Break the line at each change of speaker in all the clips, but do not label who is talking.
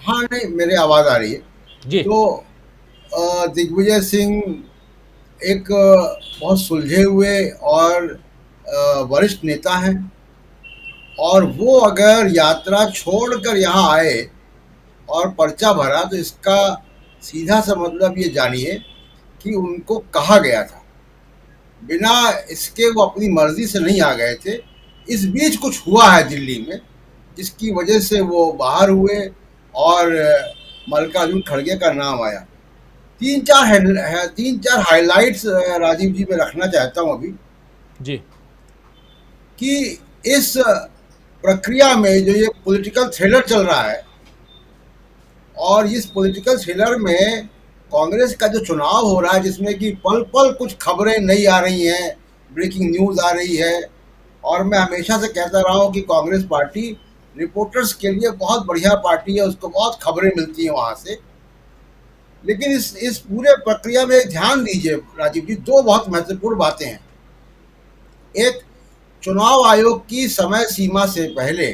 हाँ, नहीं, मेरी आवाज़ आ रही है।
जी।
तो दिग्विजय सिंह एक बहुत सुलझे हुए और वरिष्ठ नेता हैं, और वो अगर यात्रा छोड़कर यहाँ आए और पर्चा भरा, तो इसका सीधा सा मतलब ये जानिए कि उनको कहा गया था। बिना इसके वो अपनी मर्जी से नहीं आ गए थे। इस बीच कुछ हुआ है दिल्ली में, जिसकी वजह से वो बाहर हुए और मल्लिकार्जुन खड़गे का नाम आया। तीन चार हाइलाइट्स राजीव जी में रखना चाहता हूँ अभी,
जी।
कि इस प्रक्रिया में जो ये पॉलिटिकल थ्रिलर चल रहा है, और इस पॉलिटिकल थ्रिलर में कांग्रेस का जो चुनाव हो रहा है, जिसमें कि पल पल कुछ खबरें नई आ रही हैं, ब्रेकिंग न्यूज़ आ रही है, और मैं हमेशा से कहता रहा हूँ कि कांग्रेस पार्टी रिपोर्टर्स के लिए बहुत बढ़िया पार्टी है, उसको बहुत खबरें मिलती हैं वहाँ से। लेकिन इस पूरे प्रक्रिया में ध्यान दीजिए राजीव जी, दो बहुत महत्वपूर्ण बातें हैं। एक, चुनाव आयोग की समय सीमा से पहले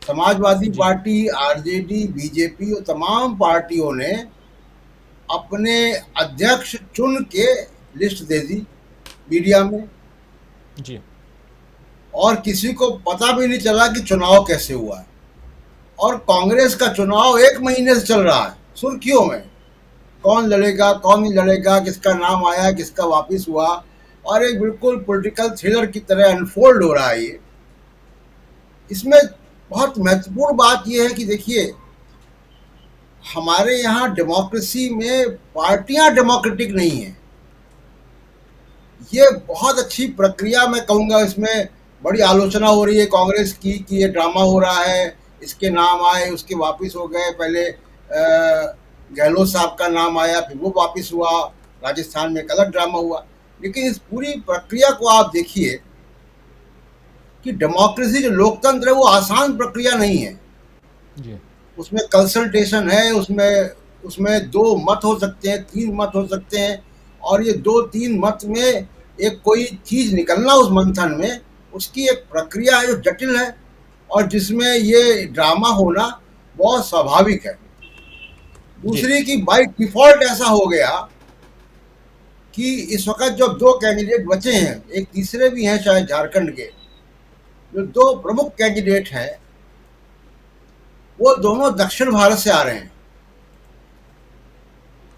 समाजवादी
जी।
पार्टी, आरजेडी, बीजेपी और तमाम पार्टियों ने अपने अध्यक्ष चुन के लिस्ट दे दी मीडिया में,
जी।
और किसी को पता भी नहीं चला कि चुनाव कैसे हुआ है। और कांग्रेस का चुनाव 1 महीने से चल रहा है सुर्खियों में, कौन लड़ेगा कौन नहीं लड़ेगा, किसका नाम आया किसका वापिस हुआ, और एक बिल्कुल पॉलिटिकल थ्रिलर की तरह अनफोल्ड हो रहा है ये। इसमें बहुत महत्वपूर्ण बात यह है कि देखिए, हमारे यहाँ डेमोक्रेसी में पार्टियां डेमोक्रेटिक नहीं है। ये बहुत अच्छी प्रक्रिया मैं कहूँगा। इसमें बड़ी आलोचना हो रही है कांग्रेस की कि ये ड्रामा हो रहा है, इसके नाम आए उसके वापिस हो गए, पहले गहलोत साहब का नाम आया फिर वो वापिस हुआ, राजस्थान में एक अलग ड्रामा हुआ। लेकिन इस पूरी प्रक्रिया को आप देखिए कि डेमोक्रेसी जो लोकतंत्र है वो आसान प्रक्रिया नहीं है।
जी।
उसमें कंसल्टेशन है, उसमें उसमें दो मत हो सकते हैं, तीन मत हो सकते हैं, और ये दो तीन मत में एक कोई चीज़ निकलना उस मंथन में, उसकी एक प्रक्रिया है जो जटिल है, और जिसमें ये ड्रामा होना बहुत स्वाभाविक है।
जी।
दूसरी कि बाय डिफ़ॉल्ट ऐसा हो गया कि इस वक़्त जो 2 कैंडिडेट बचे हैं, एक तीसरे भी हैं शायद झारखंड के, जो 2 प्रमुख कैंडिडेट हैं, वो दोनों दक्षिण भारत से आ रहे हैं।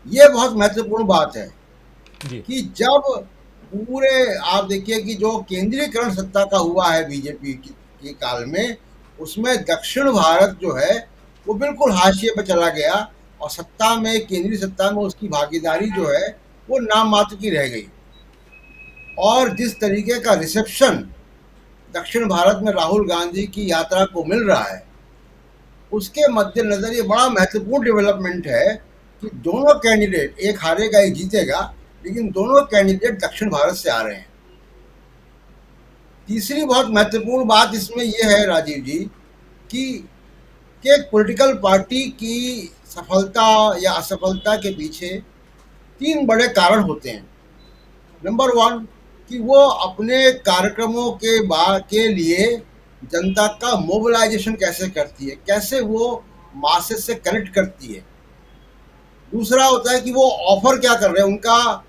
ये बहुत महत्वपूर्ण बात है
जी।
कि जब पूरे आप देखिए कि जो केंद्रीकरण सत्ता का हुआ है बीजेपी के काल में, उसमें दक्षिण भारत जो है वो बिल्कुल हाशिए पर चला गया, और सत्ता में, केंद्रीय सत्ता में उसकी भागीदारी जो है वो नाम मात्र की रह गई। और जिस तरीके का रिसेप्शन दक्षिण भारत में राहुल गांधी की यात्रा को मिल रहा है, उसके मद्देनजर ये बड़ा महत्वपूर्ण डेवलपमेंट है कि दोनों कैंडिडेट, एक हारेगा एक जीतेगा, लेकिन दोनों कैंडिडेट दक्षिण भारत से आ रहे हैं। तीसरी बहुत महत्वपूर्ण बात इसमें यह है राजीव जी कि एक पॉलिटिकल पार्टी की सफलता या असफलता के पीछे तीन बड़े कारण होते हैं। नंबर वन, कि वो अपने कार्यक्रमों के लिए जनता का मोबिलाइजेशन कैसे करती है, कैसे वो मासेस से कनेक्ट करती है। दूसरा होता है कि वो ऑफर क्या कर रहे हैं, उनका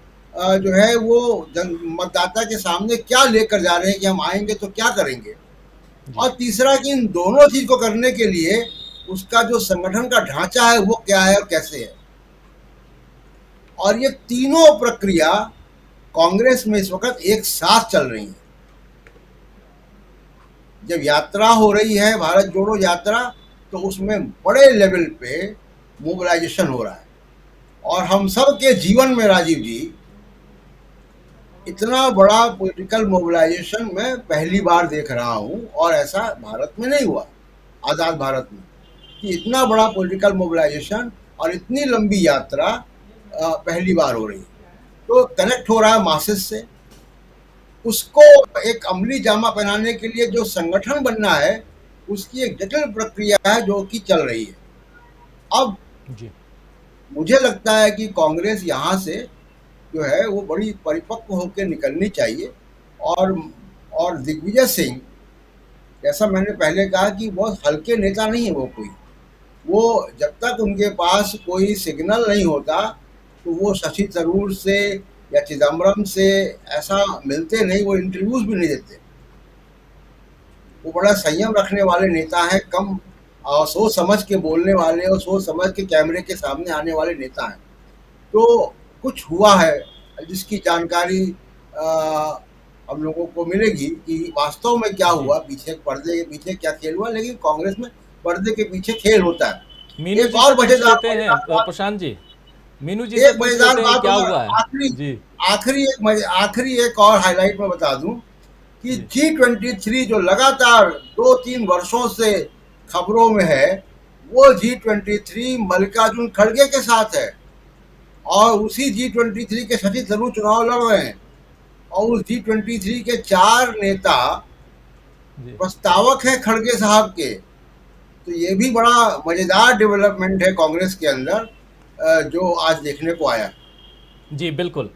जो है वो मतदाता के सामने क्या लेकर जा रहे हैं कि हम आएंगे तो क्या करेंगे।
जी।
और तीसरा कि इन दोनों चीज को करने के लिए उसका जो संगठन का ढांचा है वो क्या है और कैसे है। और ये तीनों प्रक्रिया कांग्रेस में इस वक्त एक साथ चल रही है। जब यात्रा हो रही है भारत जोड़ो यात्रा, तो उसमें बड़े लेवल पे मोबिलाइजेशन हो रहा है। और हम सब के जीवन में राजीव जी, इतना बड़ा पॉलिटिकल मोबिलाइजेशन मैं पहली बार देख रहा हूँ, और ऐसा भारत में नहीं हुआ, आज़ाद भारत में, कि इतना बड़ा पॉलिटिकल मोबिलाइजेशन और इतनी लंबी यात्रा पहली बार हो रही है। तो कनेक्ट हो रहा है मासेस से, उसको एक अमली जामा पहनाने के लिए जो संगठन बनना है, उसकी एक जटिल प्रक्रिया है जो कि चल रही है। अब
जी।
मुझे लगता है कि कांग्रेस यहाँ से जो है वो बड़ी परिपक्व होकर निकलनी चाहिए। और दिग्विजय सिंह, जैसा मैंने पहले कहा कि बहुत हल्के नेता नहीं है वो कोई, वो जब तक उनके पास कोई सिग्नल नहीं होता तो वो शशि थरूर से या चिदम्बरम से ऐसा मिलते नहीं, वो इंटरव्यूज भी नहीं देते। वो बड़ा संयम रखने वाले नेता हैं, कम सोच समझ के बोलने वाले और सोच समझ के कैमरे के सामने आने वाले नेता हैं। तो कुछ हुआ है जिसकी जानकारी अ, हम लोगों को मिलेगी कि वास्तव में क्या
जी
हुआ, पीछे पर्दे के पीछे क्या खेल हुआ। लेकिन कांग्रेस में पर्दे के पीछे खेल होता है।
मीनू
एक
जी
और
से पूछ
मजेदार
लेते हैं
मजेदार बात,
प्रशांत जी, मीनू जी से
एक
पूछ
मजेदार
लेते हैं
बात
क्या
और
हुआ है।
आखिरी
जी
आखिरी एक और हाईलाइट में बता दूं कि
जी
G23 जो लगातार 2-3 वर्षों से खबरों में है, वो G23 मल्लिकार्जुन खड़गे के साथ है और उसी G23 के शशि थरूर चुनाव लड़ रहे हैं और उस G23 के 4 नेता
जी
प्रस्तावक हैं खड़गे साहब के। तो ये भी बड़ा मजेदार डेवलपमेंट है कांग्रेस के अंदर, जो आज देखने को आया।
जी बिल्कुल।